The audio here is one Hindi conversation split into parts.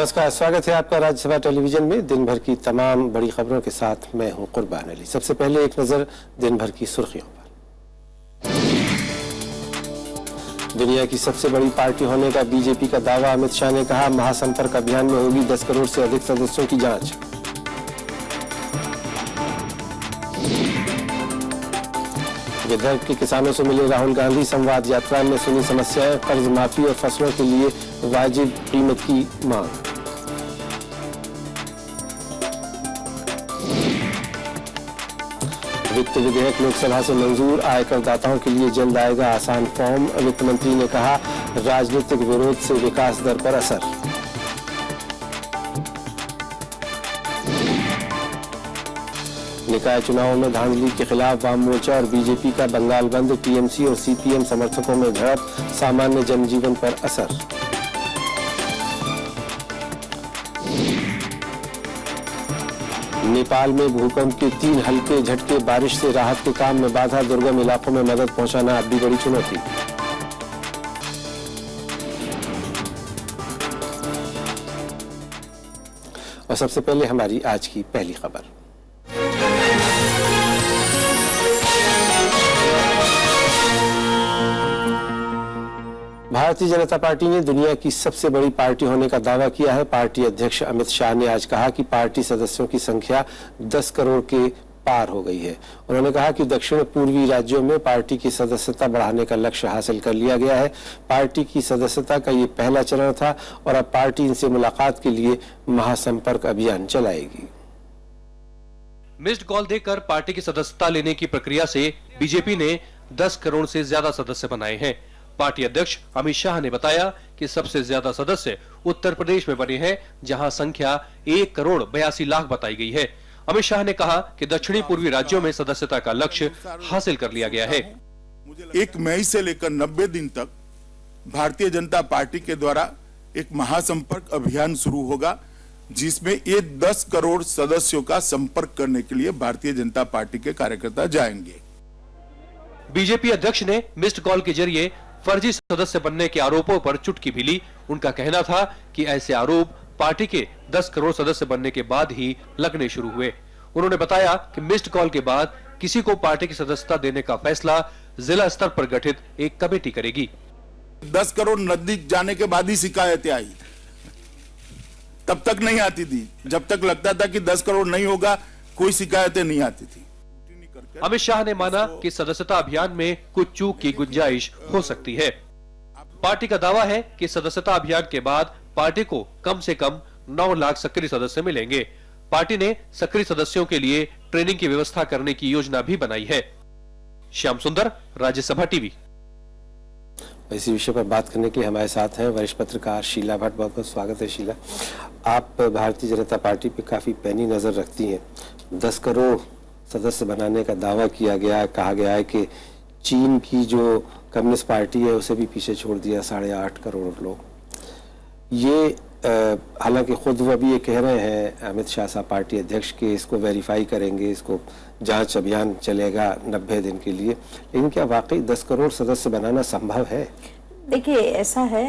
नमस्कार, स्वागत है आपका राज्यसभा टेलीविजन में। दिन भर की तमाम बड़ी खबरों के साथ मैं हूं कुर्बान अली। सबसे पहले एक नजर दिन भर की सुर्खियों पर। दुनिया की सबसे बड़ी पार्टी होने का बीजेपी का दावा। अमित शाह ने कहा, महासंपर्क अभियान में होगी 10 करोड़ से अधिक सदस्यों की जांच। विदर्भ के किसानों से मिले राहुल गांधी। संवाद यात्रा में सुनी समस्याएं, कर्ज माफी और फसलों के लिए वाजिब कीमत की मांग। वित्त विधेयक लोकसभा से मंजूर। आयकर दाताओं के लिए जल्द आएगा आसान फॉर्म। वित्त मंत्री ने कहा, राजनीतिक विरोध से विकास दर पर असर। निकाय चुनावों में धांधली के खिलाफ वाम मोर्चा और बीजेपी का बंगाल बंद। टीएमसी और सीपीएम समर्थकों में झड़प, सामान्य जनजीवन पर असर। नेपाल में भूकंप के 3 हल्के झटके, बारिश से राहत के काम में बाधा। दुर्गम इलाकों में मदद पहुंचाना अब भी बड़ी चुनौती। और सबसे पहले हमारी आज की पहली खबर। भारतीय जनता पार्टी ने दुनिया की सबसे बड़ी पार्टी होने का दावा किया है। पार्टी अध्यक्ष अमित शाह ने आज कहा कि पार्टी सदस्यों की संख्या 10 करोड़ के पार हो गई है। उन्होंने कहा कि दक्षिण पूर्वी राज्यों में पार्टी की सदस्यता बढ़ाने का लक्ष्य हासिल कर लिया गया है। पार्टी की सदस्यता का ये पहला चरण था और अब पार्टी इनसे मुलाकात के लिए महासंपर्क अभियान चलाएगी। मिस्ड कॉल देकर पार्टी की सदस्यता लेने की प्रक्रिया से बीजेपी ने 10 करोड़ से ज्यादा सदस्य बनाए हैं। पार्टी अध्यक्ष अमित शाह ने बताया कि सबसे ज्यादा सदस्य उत्तर प्रदेश में बने हैं, जहां संख्या 1 करोड़ 82 लाख बताई गई है। अमित शाह ने कहा कि दक्षिणी पूर्वी राज्यों में सदस्यता का लक्ष्य हासिल कर लिया गया है। 1 मई से लेकर 90 दिन तक भारतीय जनता पार्टी के द्वारा एक महासंपर्क अभियान शुरू होगा, जिसमें ये 10 करोड़ सदस्यों का संपर्क करने के लिए भारतीय जनता पार्टी के कार्यकर्ता जाएंगे। बीजेपी अध्यक्ष ने मिस्ड कॉल के जरिए फर्जी सदस्य बनने के आरोपों पर चुटकी भी ली। उनका कहना था कि ऐसे आरोप पार्टी के 10 करोड़ सदस्य बनने के बाद ही लगने शुरू हुए। उन्होंने बताया कि मिस्ड कॉल के बाद किसी को पार्टी की सदस्यता देने का फैसला जिला स्तर पर गठित एक कमेटी करेगी। 10 करोड़ नजदीक जाने के बाद ही शिकायतें आई, तब तक नहीं आती थी। जब तक लगता था कि 10 करोड़ नहीं होगा, कोई शिकायतें नहीं आती थी। अमित शाह ने माना कि सदस्यता अभियान में कुछ चूक की गुंजाइश हो सकती है। पार्टी का दावा है कि सदस्यता अभियान के बाद पार्टी को कम से कम 9 लाख सक्रिय सदस्य मिलेंगे। पार्टी ने सक्रिय सदस्यों के लिए ट्रेनिंग की व्यवस्था करने की योजना भी बनाई है। श्याम सुंदर, राज्यसभा टीवी। इसी विषय पर बात करने के लिए हमारे साथ हैं वरिष्ठ पत्रकार शीला भट्ट। बहुत बहुत स्वागत है शीला। आप भारतीय जनता पार्टी पे काफी पैनी नजर रखती हैं। 10 करोड़ सदस्य बनाने का दावा किया गया है। कहा गया है कि चीन की जो कम्युनिस्ट पार्टी है उसे भी पीछे छोड़ दिया 8.5 करोड़ लोग। ये हालांकि खुद वो भी ये कह रहे हैं अमित शाह साहब पार्टी अध्यक्ष के इसको वेरीफाई करेंगे, इसको जांच अभियान चलेगा 90 दिन के लिए, लेकिन क्या वाकई 10 करोड़ सदस्य बनाना संभव है? देखिए, ऐसा है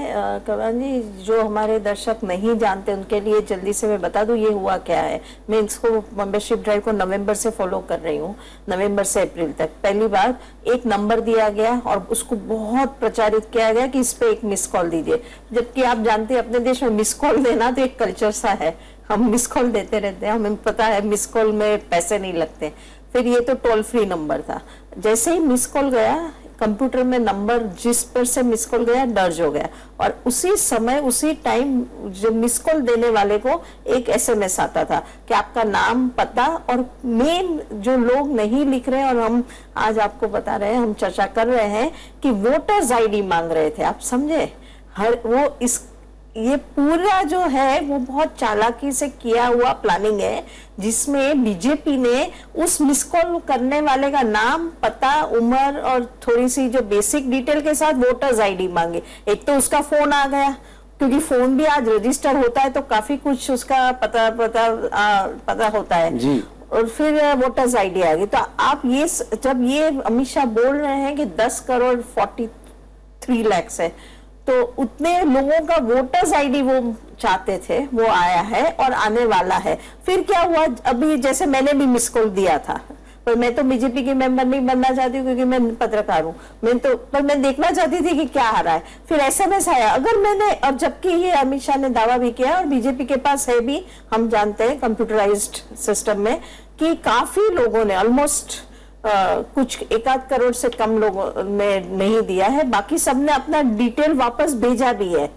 कवान जी, जो हमारे दर्शक नहीं जानते उनके लिए जल्दी से मैं बता दूं ये हुआ क्या है। मैं इसको मेंबरशिप ड्राइव को नवंबर से फॉलो कर रही हूँ, नवंबर से अप्रैल तक। पहली बार एक नंबर दिया गया और उसको बहुत प्रचारित किया गया कि इस पे एक मिस कॉल दीजिए, जबकि आप जानते हैं अपने देश में मिस कॉल देना तो एक कल्चर सा है। हम मिस कॉल देते रहते हैं, हमें पता है मिस कॉल में पैसे नहीं लगते। फिर ये तो टोल फ्री नंबर था। जैसे ही मिस कॉल गया, कंप्यूटर में नंबर जिस पर से मिस कॉल गया दर्ज हो गया और उसी समय उसी टाइम जो मिस कॉल देने वाले को एक एसएमएस आता था कि आपका नाम, पता और मेन जो लोग नहीं लिख रहे, और हम आज आपको बता रहे हैं, हम चर्चा कर रहे हैं कि वोटर्स आईडी मांग रहे थे। आप समझे, हर वो ये पूरा जो है वो बहुत चालाकी से किया हुआ प्लानिंग है, जिसमें बीजेपी ने उस मिस कॉल करने वाले का नाम, पता, उम्र और थोड़ी सी जो बेसिक डिटेल के साथ वोटर्स आईडी मांगे। एक तो उसका फोन आ गया, क्योंकि फोन भी आज रजिस्टर होता है तो काफी कुछ उसका पता होता है जी। और फिर वोटर्स आईडी आ गई। तो आप ये जब ये अमित शाह बोल रहे हैं कि 10 करोड़ 43 लाख है, तो उतने लोगों का वोटर्स आईडी वो चाहते थे वो आया है और आने वाला है। फिर क्या हुआ, अभी जैसे मैंने भी मिस कॉल दिया था, पर मैं तो बीजेपी की मेंबर नहीं बनना चाहती हूँ क्योंकि मैं पत्रकार हूँ, पर मैं देखना चाहती थी कि क्या आ रहा है। फिर एसएमएस आया, अगर मैंने, और जबकि ये अमित शाह ने दावा भी किया और बीजेपी के पास है भी, हम जानते हैं कंप्यूटराइज्ड सिस्टम में, कि काफी लोगों ने ऑलमोस्ट कुछ 1-8 करोड़ से कम लोगों ने नहीं दिया है, बाकी सबने अपना डिटेल वापस भेजा भी है।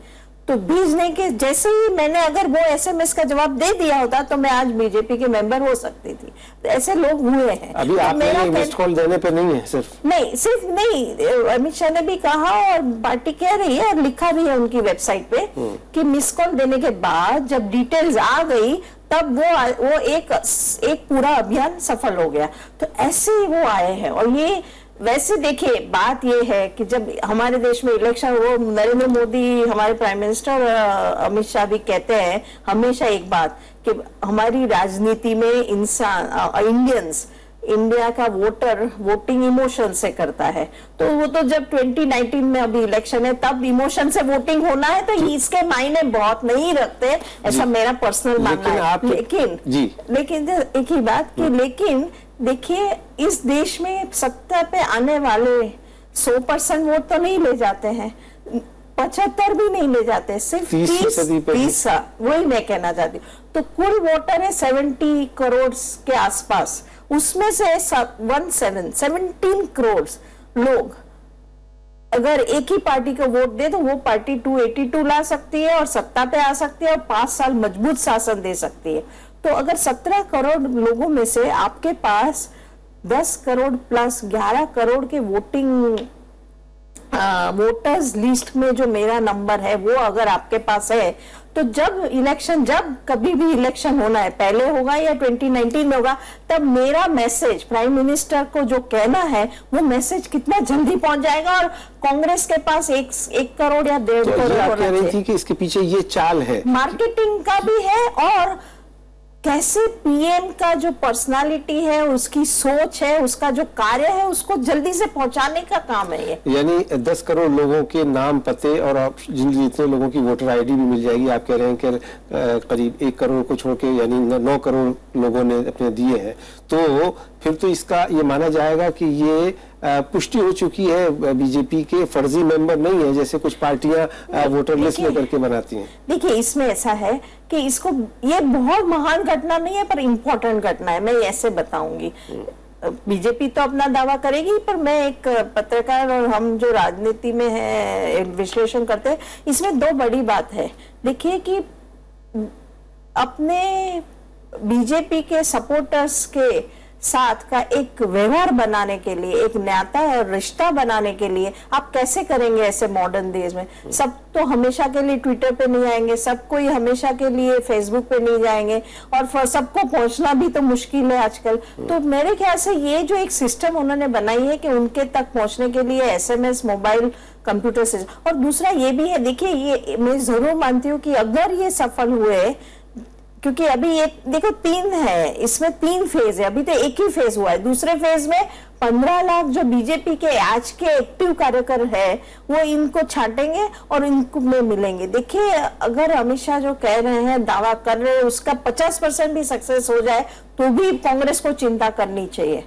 तो भेजने के जैसे ही मैंने अगर वो एसएमएस का जवाब दे दिया होता तो मैं आज बीजेपी के मेंबर हो सकती थी। तो ऐसे लोग हुए हैं। अभी तो आपने मेरा मिस्ड कॉल देने पे नहीं है, सिर्फ नहीं, अमित शाह ने भी कहा और पार्टी कह रही है और लिखा भी है उनकी वेबसाइट पे कि मिस कॉल देने के बाद जब डिटेल्स आ गई तब वो एक पूरा अभियान सफल हो गया। तो ऐसे ही वो आए हैं। और ये वैसे देखिए, बात ये है कि जब हमारे देश में इलेक्शन, वो नरेंद्र मोदी हमारे प्राइम मिनिस्टर अमित शाह भी कहते हैं हमेशा एक बात कि हमारी राजनीति में इंडियंस, इंडिया का वोटिंग इमोशन से करता है। तो वो तो जब 2019 में अभी इलेक्शन है तब इमोशन से वोटिंग होना है, तो इसके मायने बहुत नहीं रखते, ऐसा मेरा पर्सनल मानना है। लेकिन एक ही बात कि लेकिन देखिए, इस देश में सत्ता पे आने वाले 100% वोट तो नहीं ले जाते हैं, 75 भी नहीं ले जाते, सिर्फ 30। वही मैं कहना चाहती हूँ। तो कुल वोटर है 70 करोड़ के आसपास, उसमें से 17 करोड़ लोग अगर एक ही पार्टी को वोट दे तो वो पार्टी 282 ला सकती है और सत्ता पे आ सकती है और 5 साल मजबूत शासन दे सकती है। तो अगर 17 करोड़ लोगों में से आपके पास 10 करोड़ प्लस 11 करोड़ के वोटर्स लिस्ट में जो मेरा नंबर है वो अगर आपके पास है, तो जब कभी भी इलेक्शन होना है, पहले होगा या 2019 में होगा, तब मेरा मैसेज प्राइम मिनिस्टर को जो कहना है वो मैसेज कितना जल्दी पहुंच जाएगा। और कांग्रेस के पास 1 करोड़ या 1.5 करोड़ होना चाहिए। थी कि इसके पीछे ये चाल है, मार्केटिंग का भी है, और कैसे पीएम का जो पर्सनालिटी है, उसकी सोच है, उसका जो कार्य है, उसको जल्दी से पहुंचाने का काम है ये। यानी 10 करोड़ लोगों के नाम, पते और जितने लोगों की वोटर आईडी भी मिल जाएगी। आप कह रहे हैं कि करीब 1 करोड़ को छोड़ के यानी 9 करोड़ लोगों ने अपने दिए हैं, तो फिर तो इसका ये माना जाएगा कि ये पुष्टि हो चुकी है, बीजेपी के फर्जी मेंबर नहीं है जैसे कुछ पार्टियां वोटर लिस्ट में करके बनाती हैं। देखिए, इसमें ऐसा है कि इसको, ये बहुत महान घटना नहीं है पर इम्पोर्टेंट घटना है, मैं ऐसे बताऊंगी। बीजेपी तो अपना दावा करेगी, पर मैं एक पत्रकार और हम जो राजनीति में है विश्लेषण करते हैं, इसमें 2 बड़ी बात है। देखिए कि अपने बीजेपी के सपोर्टर्स के साथ का एक व्यवहार बनाने के लिए, एक नाता और रिश्ता बनाने के लिए आप कैसे करेंगे ऐसे मॉडर्न देश में? सब तो हमेशा के लिए ट्विटर पे नहीं आएंगे, सब कोई हमेशा के लिए फेसबुक पे नहीं जाएंगे, और सबको पहुंचना भी तो मुश्किल है आजकल। तो मेरे ख्याल से ये जो एक सिस्टम उन्होंने बनाई है कि उनके तक पहुंचने के लिए एसएमएस, मोबाइल, कंप्यूटर से, और दूसरा ये भी है, देखिए ये मैं जरूर मानती हूँ कि अगर ये सफल हुए, क्योंकि अभी ये देखो 3 है, इसमें 3 फेज है, अभी तो एक ही फेज हुआ है। दूसरे फेज में 15 लाख जो बीजेपी के आज के एक्टिव कार्यकर है वो इनको छांटेंगे और इनको में मिलेंगे। देखिए, अगर अमित शाह जो कह रहे हैं, दावा कर रहे हैं, उसका 50% भी सक्सेस हो जाए तो भी कांग्रेस को चिंता करनी चाहिए।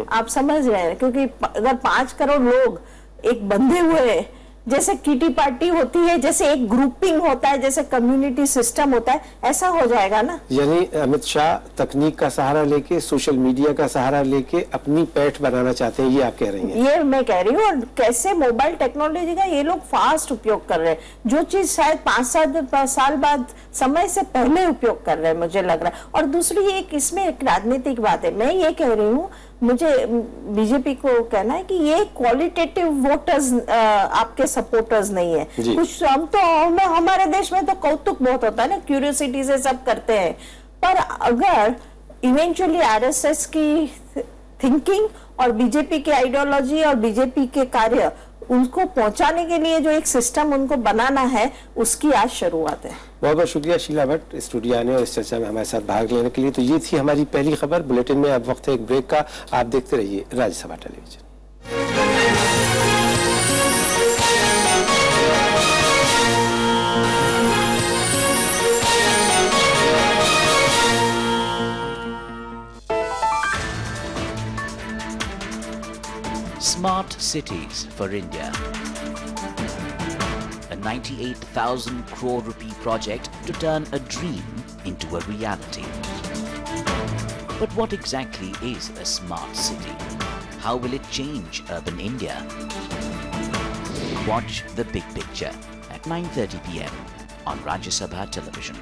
आप समझ रहे हैं, क्योंकि अगर 5 करोड़ लोग एक बंधे हुए, जैसे किटी पार्टी होती है, जैसे एक ग्रुपिंग होता है, जैसे कम्युनिटी सिस्टम होता है, ऐसा हो जाएगा ना। यानी अमित शाह तकनीक का सहारा लेके, सोशल मीडिया का सहारा लेके अपनी पैठ बनाना चाहते हैं, ये आप कह रही हैं? ये मैं कह रही हूँ। और कैसे मोबाइल टेक्नोलॉजी का ये लोग फास्ट उपयोग कर रहे हैं, जो चीज शायद 5-7 साल बाद समय से पहले उपयोग कर रहे हैं, मुझे लग रहा है। और दूसरी एक इसमें एक राजनीतिक बात है, मैं ये कह रही हूँ, मुझे बीजेपी को कहना है कि ये क्वालिटेटिव वोटर्स आपके सपोर्टर्स नहीं है। कुछ हम तो हमारे देश में तो कौतुक बहुत होता है ना, क्यूरियोसिटी से सब करते हैं, पर अगर इवेंचुअली आरएसएस की थिंकिंग और बीजेपी की आइडियोलॉजी और बीजेपी के कार्य उनको पहुंचाने के लिए जो एक सिस्टम उनको बनाना है, उसकी आज शुरुआत है। बहुत बहुत शुक्रिया शीला भट्ट स्टूडियो आने और इस चर्चा में हमारे साथ भाग लेने के लिए। तो ये थी हमारी पहली खबर। बुलेटिन में अब वक्त है एक ब्रेक का, आप देखते रहिए Rajya Sabha television. Smart Cities for India. A 98,000 crore rupee project to turn a dream into a reality. But what exactly is a smart city? How will it change urban India? Watch The Big Picture at 9:30 p.m. on Rajya Sabha Television.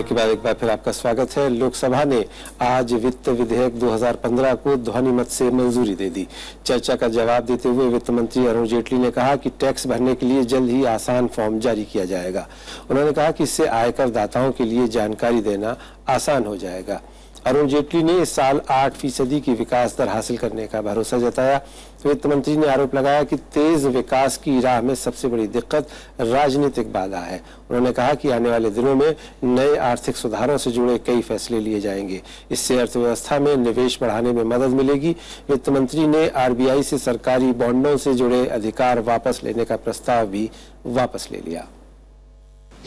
के बाद एक बार फिर आपका स्वागत है। लोकसभा ने आज वित्त विधेयक 2015 को ध्वनिमत से मंजूरी दे दी। चर्चा का जवाब देते हुए वित्त मंत्री अरुण जेटली ने कहा कि टैक्स भरने के लिए जल्द ही आसान फॉर्म जारी किया जाएगा। उन्होंने कहा कि इससे आयकर दाताओं के लिए जानकारी देना आसान हो जाएगा। अरुण जेटली ने इस साल 8% की विकास दर हासिल करने का भरोसा जताया। वित्त मंत्री ने आरोप लगाया कि तेज विकास की राह में सबसे बड़ी दिक्कत राजनीतिक बाधा है। उन्होंने कहा कि आने वाले दिनों में नए आर्थिक सुधारों से जुड़े कई फैसले लिए जाएंगे। इससे अर्थव्यवस्था में निवेश बढ़ाने में मदद मिलेगी। वित्त मंत्री ने आरबीआई से सरकारी बॉन्डों से जुड़े अधिकार वापस लेने का प्रस्ताव भी वापस ले लिया।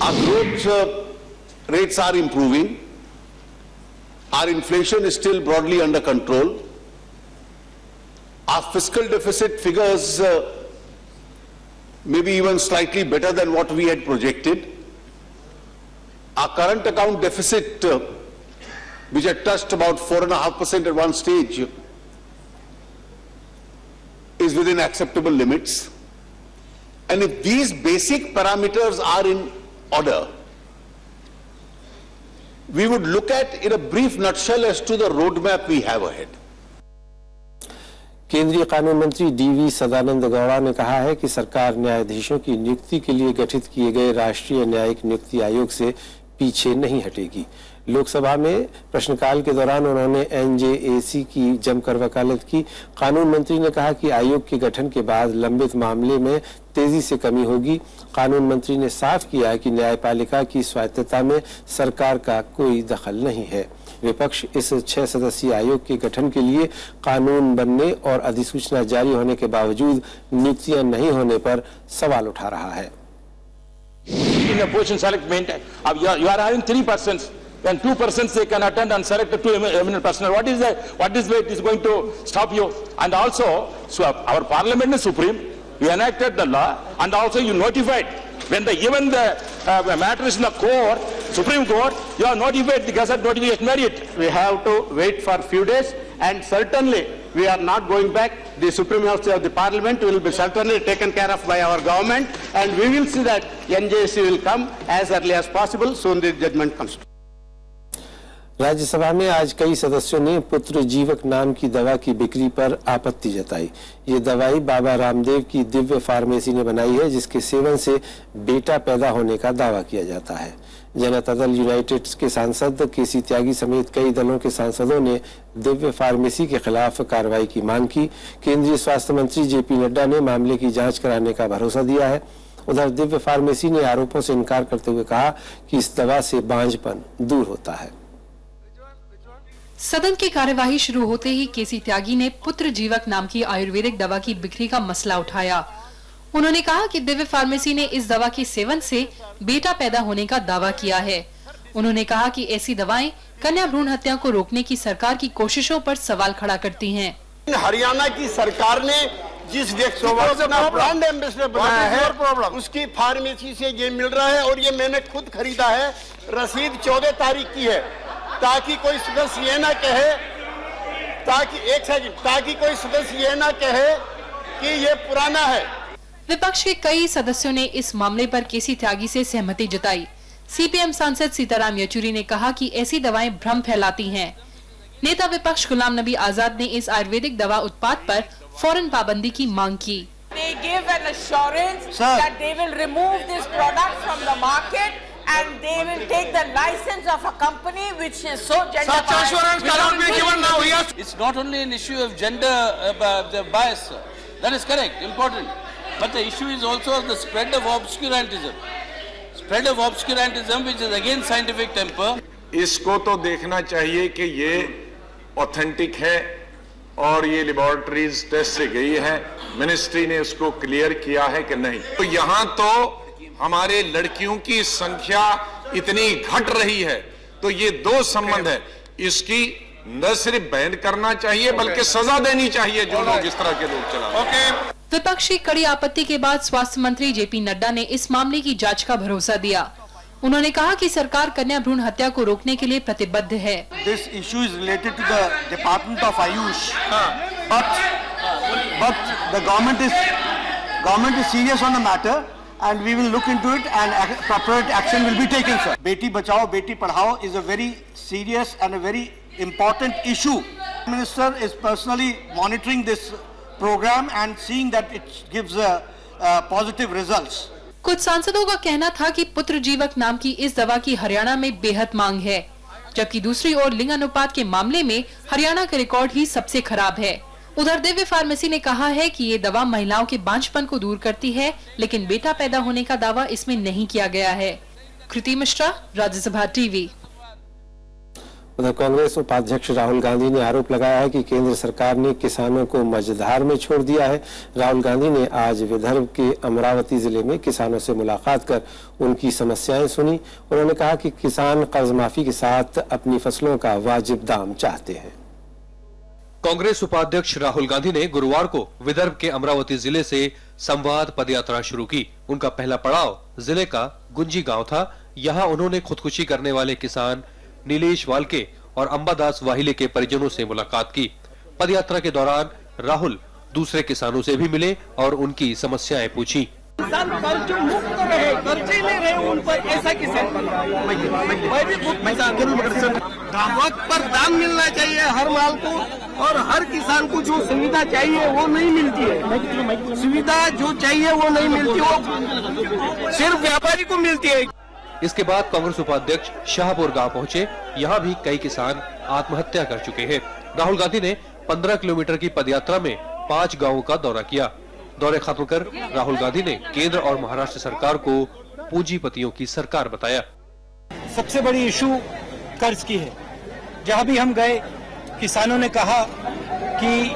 Our growth rates are improving. Our inflation is still broadly under control. Our fiscal deficit figures may be even slightly better than what we had projected. Our current account deficit, which had touched about 4.5% at one stage, is within acceptable limits. And if these basic parameters are in order, we would look at in a brief nutshell as to the roadmap we have ahead. केंद्रीय कानून मंत्री डीवी सदानंद गौड़ा ने कहा है कि सरकार न्यायाधीशों की नियुक्ति के लिए गठित किए गए राष्ट्रीय न्यायिक नियुक्ति आयोग से पीछे नहीं हटेगी। लोकसभा में प्रश्नकाल के दौरान उन्होंने एनजेएसी की जमकर वकालत की। कानून मंत्री ने कहा कि आयोग के गठन के बाद लंबित मामले में तेजी से कमी होगी। कानून मंत्री ने साफ किया कि न्यायपालिका की स्वायत्तता में सरकार का कोई दखल नहीं है। विपक्ष इस 6 सदस्यीय आयोग के गठन के लिए कानून बनने और अधिसूचना जारी होने के बावजूद नियुक्तियां नहीं होने पर सवाल उठा रहा है। In a position select you are having 3 persons. Then 2 persons they can attend and select 2 eminent personnel. What is way it is going to stop you? And also, so our parliament is supreme. You enacted the law, and also you notified when even the matter is in the court, Supreme Court, you have notified the Gazette notification merit. We have to wait for a few days, and certainly we are not going back. The supremacy of the parliament will be certainly taken care of by our government, and we will see that NJC will come as early as possible. Soon the judgment comes. Rajya Sabha में आज कई सदस्यों ने पुत्र जीवक नाम की दवा की बिक्री पर आपत्ति जताई। ये दवाई बाबा रामदेव की दिव्य फार्मेसी ने बनाई है, जिसके सेवन से बेटा पैदा होने का दावा किया जाता है। जनता दल यूनाइटेड के सांसद केसी त्यागी समेत कई दलों के सांसदों ने दिव्य फार्मेसी के खिलाफ कार्रवाई की मांग की। केंद्रीय स्वास्थ्य मंत्री जेपी नड्डा ने मामले की जांच कराने का भरोसा दिया है। उधर दिव्य फार्मेसी ने आरोपों से इनकार करते हुए कहा कि इस दवा से बांझपन दूर होता है। सदन की कार्यवाही शुरू होते ही केसी त्यागी ने पुत्र जीवक नाम की आयुर्वेदिक दवा की बिक्री का मसला उठाया। उन्होंने कहा कि दिव्य फार्मेसी ने इस दवा के सेवन से बेटा पैदा होने का दावा किया है। उन्होंने कहा कि ऐसी दवाएं कन्या भ्रूण हत्या को रोकने की सरकार की कोशिशों पर सवाल खड़ा करती हैं। हरियाणा की सरकार ने जिस व्यक्ति को अपना ब्रांड एम्बेसडर बनाया है, उसकी फार्मेसी से ये मिल रहा है, और ये मैंने खुद खरीदा है। रसीद 14 तारीख की है, ताकि कोई सदस्य ये ना कहे ताकि कोई सदस्य ये ना कहे कि ये पुराना है। विपक्ष के कई सदस्यों ने इस मामले पर केसी त्यागी से सहमति जताई। सीपीएम सांसद सीताराम येचुरी ने कहा कि ऐसी दवाएं भ्रम फैलाती हैं। नेता विपक्ष गुलाम नबी आजाद ने इस आयुर्वेदिक दवा उत्पाद पर फौरन पाबंदी की मांग की। They give an assurance that they will remove this product from the market and they will take the license of a company which is so gender biased. Such assurance cannot be given now. Yes. It's not only an issue of gender bias. That is correct, important. But the issue is also the spread of obscurantism. Spread of obscurantism, which is again scientific temper. इसको तो देखना चाहिए कि ये ऑथेंटिक है और ये लेबोरेटरीज टेस्ट से गई है, मिनिस्ट्री ने उसको क्लियर किया है कि नहीं। तो यहाँ तो हमारे लड़कियों की संख्या इतनी घट रही है तो ये दो संबंध है, इसकी न सिर्फ बैन करना चाहिए बल्कि सजा देनी चाहिए जो लोग इस तरह के लोग चला। विपक्ष की कड़ी आपत्ति के बाद स्वास्थ्य मंत्री जेपी नड्डा ने इस मामले की जांच का भरोसा दिया। उन्होंने कहा कि सरकार कन्या भ्रूण हत्या को रोकने के लिए प्रतिबद्ध है। This issue is related to the Department of Ayush, but the government is serious on the matter, and we will look into it, and appropriate action will be taken, sir. Beti Bachao, Beti Padhao is a very serious and a very important issue. The Minister is personally monitoring this program and seeing that it gives positive results. कुछ सांसदों का कहना था कि पुत्र जीवक नाम की इस दवा की हरियाणा में बेहद मांग है, जबकि दूसरी ओर लिंग अनुपात के मामले में हरियाणा का रिकॉर्ड ही सबसे खराब है। उधर दिव्य फार्मेसी ने कहा है कि ये दवा महिलाओं के बांझपन को दूर करती है, लेकिन बेटा पैदा होने का दावा इसमें नहीं किया गया है। कृति मिश्रा, राज्यसभा टीवी। उधर कांग्रेस उपाध्यक्ष राहुल गांधी ने आरोप लगाया है कि केंद्र सरकार ने किसानों को मझधार में छोड़ दिया है। राहुल गांधी ने आज विदर्भ के अमरावती जिले में किसानों से मुलाकात कर उनकी समस्याएं सुनी। उन्होंने कहा कि किसान कर्ज माफी के साथ अपनी फसलों का वाजिब दाम चाहते हैं। कांग्रेस उपाध्यक्ष राहुल गांधी ने गुरुवार को विदर्भ के अमरावती जिले से संवाद पदयात्रा शुरू की। उनका पहला पड़ाव जिले का गुंजी गांव था। यहाँ उन्होंने खुदकुशी करने वाले किसान नीलेश वाल्के और अंबादास वाहिले के परिजनों से मुलाकात की। पदयात्रा के दौरान राहुल दूसरे किसानों से भी मिले और उनकी समस्याएं पूछी। किसान कर्ज मुक्त रहे, कर्जे ले रहे उन पर ऐसा किसान वक्त पर दाम मिलना चाहिए हर माल को, और हर किसान को जो सुविधा चाहिए वो नहीं मिलती है। सुविधा जो चाहिए वो नहीं मिलती, वो सिर्फ व्यापारी को मिलती है। इसके बाद कांग्रेस उपाध्यक्ष शाहपुर गांव पहुंचे। यहाँ भी कई किसान आत्महत्या कर चुके हैं। राहुल गांधी ने 15 किलोमीटर की पदयात्रा में 5 गांवों का दौरा किया। दौरे खत्म कर राहुल गांधी ने केंद्र और महाराष्ट्र सरकार को पूंजीपतियों की सरकार बताया। सबसे बड़ी इशू कर्ज की है। जहां भी हम गए किसानों ने कहा कि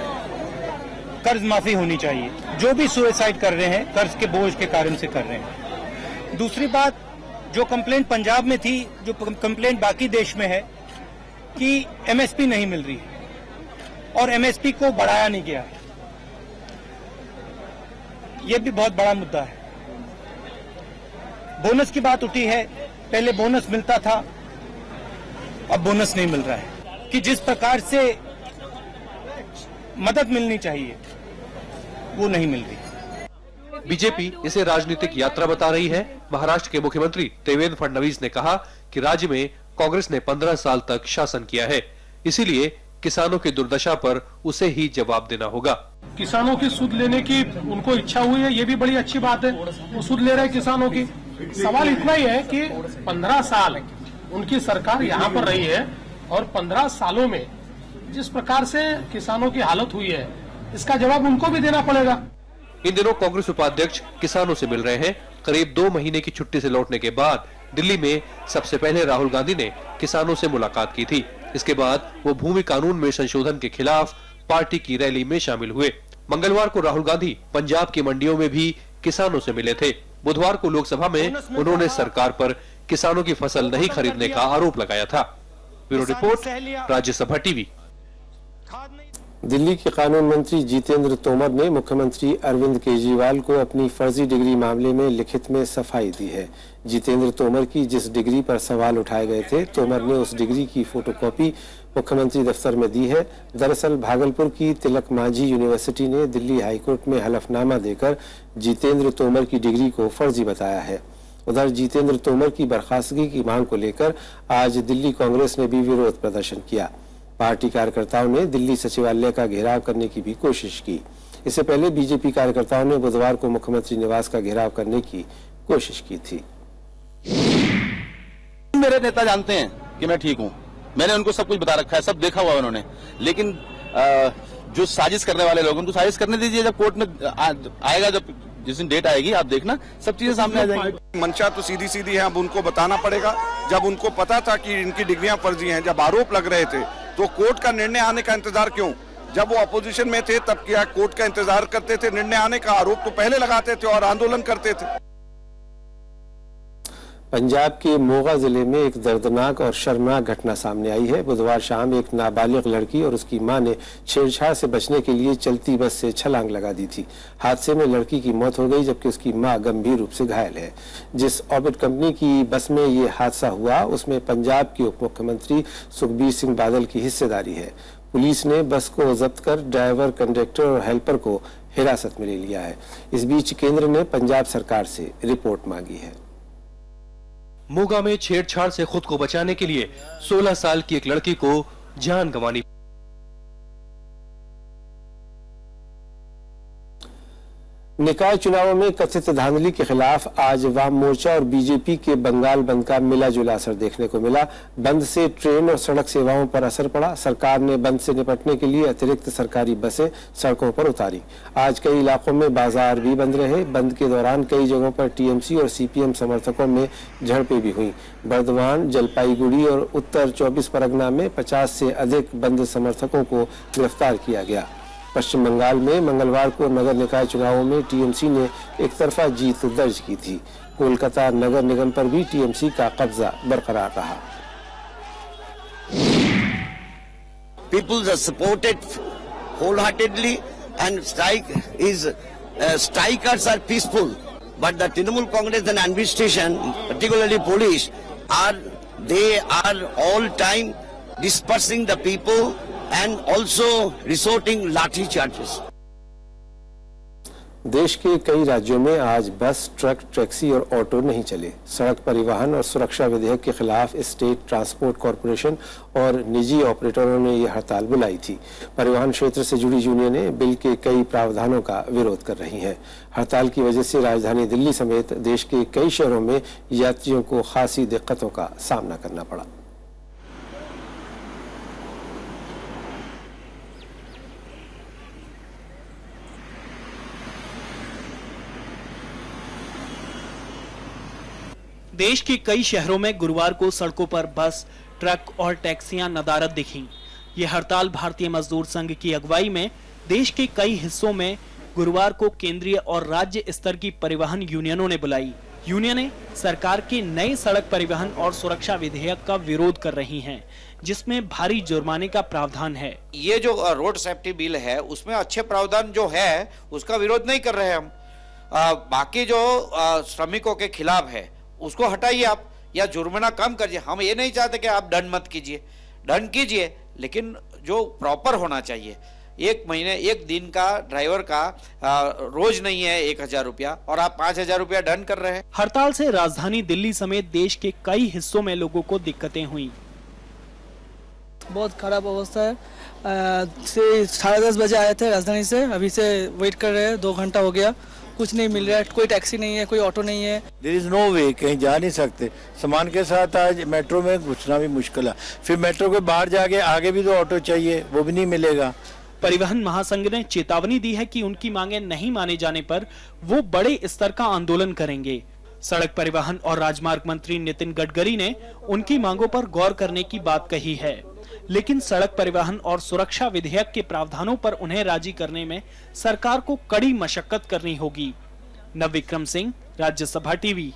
कर्ज माफी होनी चाहिए। जो भी सुसाइड कर रहे हैं कर्ज के बोझ के कारण से कर रहे हैं। दूसरी बात, जो कंप्लेंट पंजाब में थी, जो कंप्लेंट बाकी देश में है कि एमएसपी नहीं मिल रही है और एमएसपी को बढ़ाया नहीं गया है, यह भी बहुत बड़ा मुद्दा है। बोनस की बात उठी है। पहले बोनस मिलता था, अब बोनस नहीं मिल रहा है। कि जिस प्रकार से मदद मिलनी चाहिए वो नहीं मिल रही। बीजेपी इसे राजनीतिक यात्रा बता रही है। महाराष्ट्र के मुख्यमंत्री देवेंद्र फडणवीस ने कहा कि राज्य में कांग्रेस ने 15 साल तक शासन किया है, इसीलिए किसानों की दुर्दशा पर उसे ही जवाब देना होगा। किसानों की सुध लेने की उनको इच्छा हुई है, ये भी बड़ी अच्छी बात है। वो सुध ले रहे हैं किसानों की। सवाल इतना ही है कि 15 साल उनकी सरकार यहाँ पर रही है और 15 सालों में जिस प्रकार से किसानों की हालत हुई है, इसका जवाब उनको भी देना पड़ेगा। इन दिनों कांग्रेस उपाध्यक्ष किसानों से मिल रहे हैं। करीब 2 महीने की छुट्टी से लौटने के बाद दिल्ली में सबसे पहले राहुल गांधी ने किसानों से मुलाकात की थी। इसके बाद वो भूमि कानून में संशोधन के खिलाफ पार्टी की रैली में शामिल हुए। मंगलवार को राहुल गांधी पंजाब की मंडियों में भी किसानों से मिले थे। बुधवार को लोकसभा में उन्होंने सरकार पर किसानों की फसल नहीं खरीदने का आरोप लगाया था। Bureau report, Rajya Sabha TV. Delhi के कानून मंत्री जितेंद्र तोमर ने मुख्यमंत्री अरविंद केजरीवाल को अपनी फर्जी डिग्री मामले में लिखित में सफाई दी है। जितेंद्र तोमर की जिस डिग्री पर सवाल उठाए गए थे, तोमर ने उस डिग्री की फोटोकॉपी मुख्यमंत्री दफ्तर में दी है। दरअसल भागलपुर की तिलक मांझी यूनिवर्सिटी ने दिल्ली हाईकोर्ट में हलफनामा देकर जितेंद्र तोमर की डिग्री को फर्जी बताया है। उधर जितेंद्र तोमर की बर्खास्तगी की मांग को लेकर आज दिल्ली कांग्रेस ने भी विरोध प्रदर्शन किया। पार्टी कार्यकर्ताओं ने दिल्ली सचिवालय का घेराव करने की भी कोशिश की। इससे पहले बीजेपी कार्यकर्ताओं ने बुधवार को मुख्यमंत्री निवास का घेराव करने की कोशिश की थी। मेरे नेता जानते हैं कि मैं ठीक हूं, मैंने उनको सब कुछ बता रखा है, सब देखा हुआ है उन्होंने। लेकिन जो साजिश करने वाले लोग उनको साजिश करने दीजिए। जब कोर्ट में आएगा, जब जिस दिन डेट आएगी, आप देखना सब चीजें सामने आ जाएंगी। मंशा तो सीधी सीधी है, अब उनको बताना पड़ेगा। जब उनको पता था कि इनकी डिग्रियां फर्जी हैं, जब आरोप लग रहे थे, तो कोर्ट का निर्णय आने का इंतजार क्यों? जब वो अपोजिशन में थे तब क्या कोर्ट का इंतजार करते थे? निर्णय आने का आरोप तो पहले लगाते थे और आंदोलन करते थे। पंजाब के मोगा जिले में एक दर्दनाक और शर्मनाक घटना सामने आई है। बुधवार शाम एक नाबालिग लड़की और उसकी मां ने छेड़छाड़ से बचने के लिए चलती बस से छलांग लगा दी थी। हादसे में लड़की की मौत हो गई जबकि उसकी मां गंभीर रूप से घायल है। जिस ऑर्बिट कंपनी की बस में ये हादसा हुआ उसमें पंजाब के उप मुख्यमंत्री सुखबीर सिंह बादल की हिस्सेदारी है। पुलिस ने बस को जब्त कर ड्राइवर, कंडक्टर और हेल्पर को हिरासत में ले लिया है। इस बीच केंद्र ने पंजाब सरकार से रिपोर्ट मांगी है। मोगा में छेड़छाड़ से खुद को बचाने के लिए 16 साल की एक लड़की को जान गंवानी। निकाय चुनावों में कथित धांधली के खिलाफ आज वाम मोर्चा और बीजेपी के बंगाल बंद का मिला जुला असर देखने को मिला। बंद से ट्रेन और सड़क सेवाओं पर असर पड़ा। सरकार ने बंद से निपटने के लिए अतिरिक्त सरकारी बसें सड़कों पर उतारी। आज कई इलाकों में बाजार भी बंद रहे। बंद के दौरान कई जगहों पर टीएमसी और सीपीएम समर्थकों में झड़पें भी हुई। बर्धमान, जलपाईगुड़ी और उत्तर 24 परगना में 50 से अधिक बंद समर्थकों को गिरफ्तार किया गया। पश्चिम बंगाल में मंगलवार को नगर निकाय चुनावों में टीएमसी ने एक तरफा जीत दर्ज की थी। कोलकाता नगर निगम पर भी टीएमसी का कब्जा बरकरार रहा। People are supported wholeheartedly and strikers are peaceful, but the Trinamool Congress and administration, particularly police, are all time dispersing the people and also resorting लाठी charges. देश के कई राज्यों में आज बस, ट्रक, टैक्सी और ऑटो नहीं चले। सड़क परिवहन और सुरक्षा विधेयक के खिलाफ स्टेट ट्रांसपोर्ट कॉरपोरेशन और निजी ऑपरेटरों ने यह हड़ताल बुलाई थी। परिवहन क्षेत्र से जुड़ी यूनियनें बिल के कई प्रावधानों का विरोध कर रही हैं। हड़ताल की वजह से राजधानी दिल्ली समेत देश के कई शहरों में यात्रियों को खासी दिक्कतों का सामना करना पड़ा। देश के कई शहरों में गुरुवार को सड़कों पर बस, ट्रक और टैक्सियां नदारद दिखीं। ये हड़ताल भारतीय मजदूर संघ की अगुवाई में देश के कई हिस्सों में गुरुवार को केंद्रीय और राज्य स्तर की परिवहन यूनियनों ने बुलाई। यूनियनें सरकार के नए सड़क परिवहन और सुरक्षा विधेयक का विरोध कर रही हैं, जिसमें भारी जुर्माने का प्रावधान है। ये जो रोड सेफ्टी बिल है उसमें अच्छे प्रावधान जो है उसका विरोध नहीं कर रहे हम। बाकी जो श्रमिकों के खिलाफ है उसको हटाइए आप, या जुर्माना कम करिए। हम ये नहीं चाहते कि आप दंड मत कीजिए, दंड कीजिए, लेकिन जो प्रॉपर होना चाहिए। एक महीने, एक दिन का ड्राइवर का रोज नहीं है 1000 रुपया और आप 5000 रुपया दंड कर रहे हैं। हड़ताल से राजधानी दिल्ली समेत देश के कई हिस्सों में लोगों को दिक्कतें हुई। बहुत खराब अवस्था है। 10:30 बजे आए थे राजधानी से, अभी से वेट कर रहे हैं, 2 घंटा हो गया, कुछ नहीं मिल रहा है। कोई टैक्सी नहीं है, कोई ऑटो नहीं है। देयर इज नो वे, कहीं जा नहीं सकते। सामान के साथ आज मेट्रो में घुसना भी मुश्किल है। फिर मेट्रो के बाहर जाके आगे भी तो ऑटो चाहिए, वो भी नहीं मिलेगा। परिवहन महासंघ ने चेतावनी दी है कि उनकी मांगें नहीं माने जाने पर वो बड़े स्तर का आंदोलन करेंगे। सड़क परिवहन और राजमार्ग मंत्री नितिन गडकरी ने उनकी मांगों पर गौर करने की बात कही है, लेकिन सड़क परिवहन और सुरक्षा विधेयक के प्रावधानों पर उन्हें राजी करने में सरकार को कड़ी मशक्कत करनी होगी। नवविक्रम सिंह, राज्यसभा टीवी।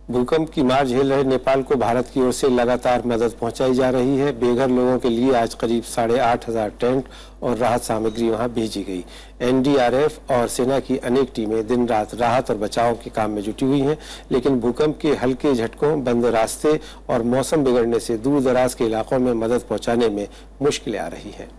भूकंप की मार झेल रहे नेपाल को भारत की ओर से लगातार मदद पहुंचाई जा रही है। बेघर लोगों के लिए आज करीब 8500 टेंट और राहत सामग्री वहां भेजी गई। एनडीआरएफ और सेना की अनेक टीमें दिन रात राहत और बचाव के काम में जुटी हुई हैं, लेकिन भूकंप के हल्के झटकों, बंद रास्ते और मौसम बिगड़ने से दूर दराज के इलाकों में मदद पहुंचाने में मुश्किलें आ रही हैं।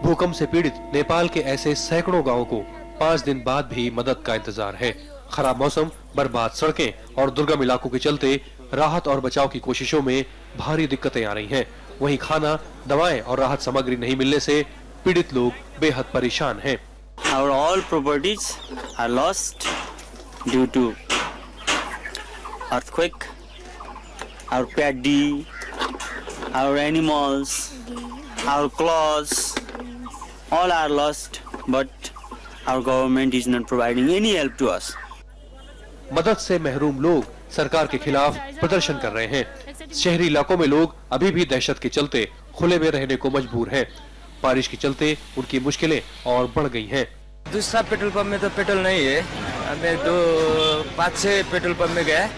भूकंप से पीड़ित नेपाल के ऐसे सैकड़ों गांवों को 5 दिन बाद भी मदद का इंतजार है। खराब मौसम, बर्बाद सड़कें और दुर्गम इलाकों के चलते राहत और बचाव की कोशिशों में भारी दिक्कतें आ रही हैं। वहीं खाना, दवाएं और राहत सामग्री नहीं मिलने से पीड़ित लोग बेहद परेशान हैं। Our all properties are lost due to earthquake. Our paddy, our animals, our clothes, all are lost, but our government is not providing any help to us. मदद से महरूम लोग सरकार के खिलाफ प्रदर्शन कर रहे हैं। शहरी इलाकों में लोग अभी भी दहशत के चलते खुले में रहने को मजबूर हैं। बारिश के चलते उनकी मुश्किलें और बढ़ गई हैं। दूसरा पेट्रोल पंप में तो पेट्रोल नहीं है। हमें 5-6 पेट्रोल पंप में गया,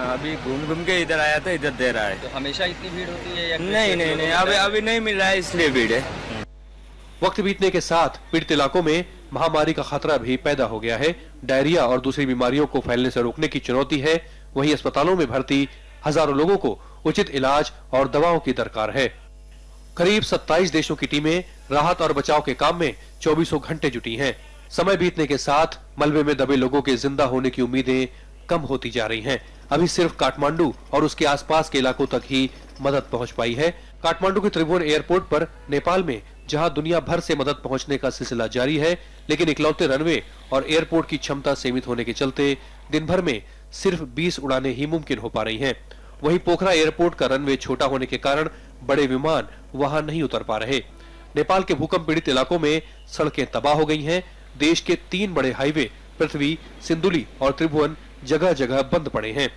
अभी घूम के इधर आया था, इधर दे रहा है। तो हमेशा इतनी भीड़ होती है या नहीं, अभी नहीं मिल रहा है, इसलिए भीड़ है। वक्त बीतने के साथ पीड़ित इलाकों में महामारी का खतरा भी पैदा हो गया है। डायरिया और दूसरी बीमारियों को फैलने से रोकने की चुनौती है। वहीं अस्पतालों में भर्ती हजारों लोगों को उचित इलाज और दवाओं की दरकार है। करीब 27 देशों की टीमें राहत और बचाव के काम में 24 घंटे जुटी हैं। समय बीतने के साथ मलबे में दबे लोगों के जिंदा होने की उम्मीदें कम होती जा रही हैं। अभी सिर्फ काठमांडू और उसके आसपास के इलाकों तक ही मदद पहुंच पाई है। काठमांडू के त्रिभुवन एयरपोर्ट पर नेपाल में जहां दुनिया भर से मदद पहुंचने का सिलसिला जारी है, लेकिन इकलौते रनवे और एयरपोर्ट की क्षमता सीमित होने के चलते दिन भर में सिर्फ 20 उड़ानें ही मुमकिन हो पा रही हैं। वहीं पोखरा एयरपोर्ट का रनवे छोटा होने के कारण बड़े विमान वहां नहीं उतर पा रहे। नेपाल के भूकंप पीड़ित इलाकों में सड़कें तबाह हो गई हैं। देश के 3 बड़े हाईवे पृथ्वी, सिंदुली और त्रिभुवन जगह जगह बंद पड़े हैं।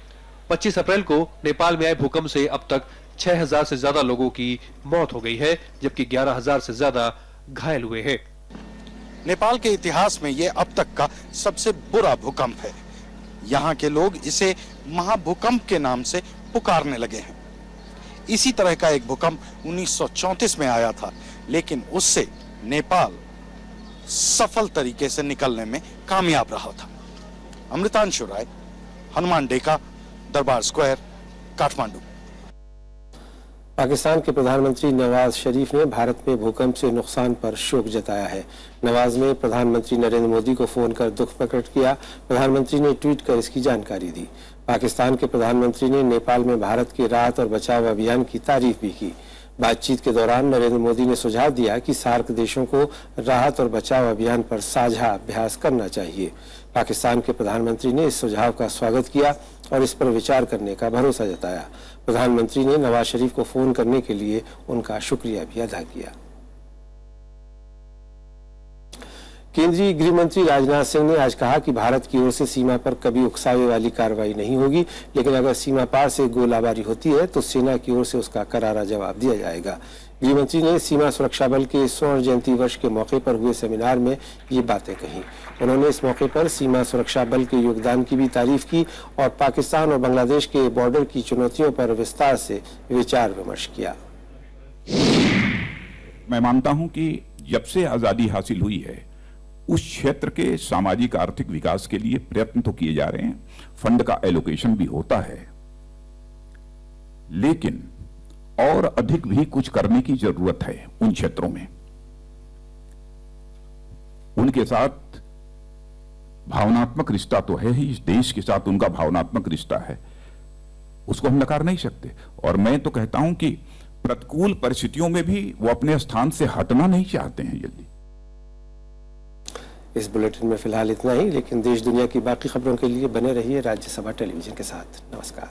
25 अप्रैल को नेपाल में आए भूकंप से अब तक 6000 से ज्यादा लोगों की मौत हो गई है, जबकि 11000 से ज्यादा घायल हुए हैं। नेपाल के इतिहास में ये अब तक का सबसे बुरा भूकंप है। यहाँ के लोग इसे महाभूकंप के नाम से पुकारने लगे हैं। इसी तरह का एक भूकंप 1934 में आया था, लेकिन उससे नेपाल सफल तरीके से निकलने में कामयाब रहा था। अमृतांशु राय, हनुमान डेका, दरबार स्क्वायर, काठमांडू। पाकिस्तान के प्रधानमंत्री नवाज शरीफ ने भारत में भूकंप से नुकसान पर शोक जताया है। नवाज ने प्रधानमंत्री नरेंद्र मोदी को फोन कर दुख प्रकट किया। प्रधानमंत्री ने ट्वीट कर इसकी जानकारी दी। पाकिस्तान के प्रधानमंत्री ने नेपाल में भारत के राहत और बचाव अभियान की तारीफ भी की। बातचीत के दौरान नरेंद्र मोदी ने सुझाव दिया कि सार्क देशों को राहत और बचाव अभियान पर साझा अभ्यास करना चाहिए। पाकिस्तान के प्रधानमंत्री ने इस सुझाव का स्वागत किया और इस पर विचार करने का भरोसा जताया। प्रधानमंत्री ने नवाज शरीफ को फोन करने के लिए उनका शुक्रिया भी अदा किया। केंद्रीय गृह मंत्री राजनाथ सिंह ने आज कहा कि भारत की ओर से सीमा पर कभी उकसावे वाली कार्रवाई नहीं होगी, लेकिन अगर सीमा पार से गोलाबारी होती है तो सेना की ओर से उसका करारा जवाब दिया जाएगा। गृह मंत्री ने सीमा सुरक्षा बल के स्वर्ण जयंती वर्ष के मौके पर हुए सेमिनार में ये बातें कही। उन्होंने इस मौके पर सीमा सुरक्षा बल के योगदान की भी तारीफ की और पाकिस्तान और बांग्लादेश के बॉर्डर की चुनौतियों पर विस्तार से विचार विमर्श किया। मैं मानता हूं कि जब से आजादी हासिल हुई है उस क्षेत्र के सामाजिक आर्थिक विकास के लिए प्रयत्न तो किए जा रहे हैं, फंड का एलोकेशन भी होता है, लेकिन और अधिक भी कुछ करने की जरूरत है। उन क्षेत्रों में उनके साथ भावनात्मक रिश्ता तो है ही, इस देश के साथ उनका भावनात्मक रिश्ता है, उसको हम नकार नहीं सकते। और मैं तो कहता हूं कि प्रतिकूल परिस्थितियों में भी वो अपने स्थान से हटना नहीं चाहते हैं जल्दी। इस बुलेटिन में फिलहाल इतना ही, लेकिन देश दुनिया की बाकी खबरों के लिए बने रहिए राज्यसभा टेलीविजन के साथ। नमस्कार।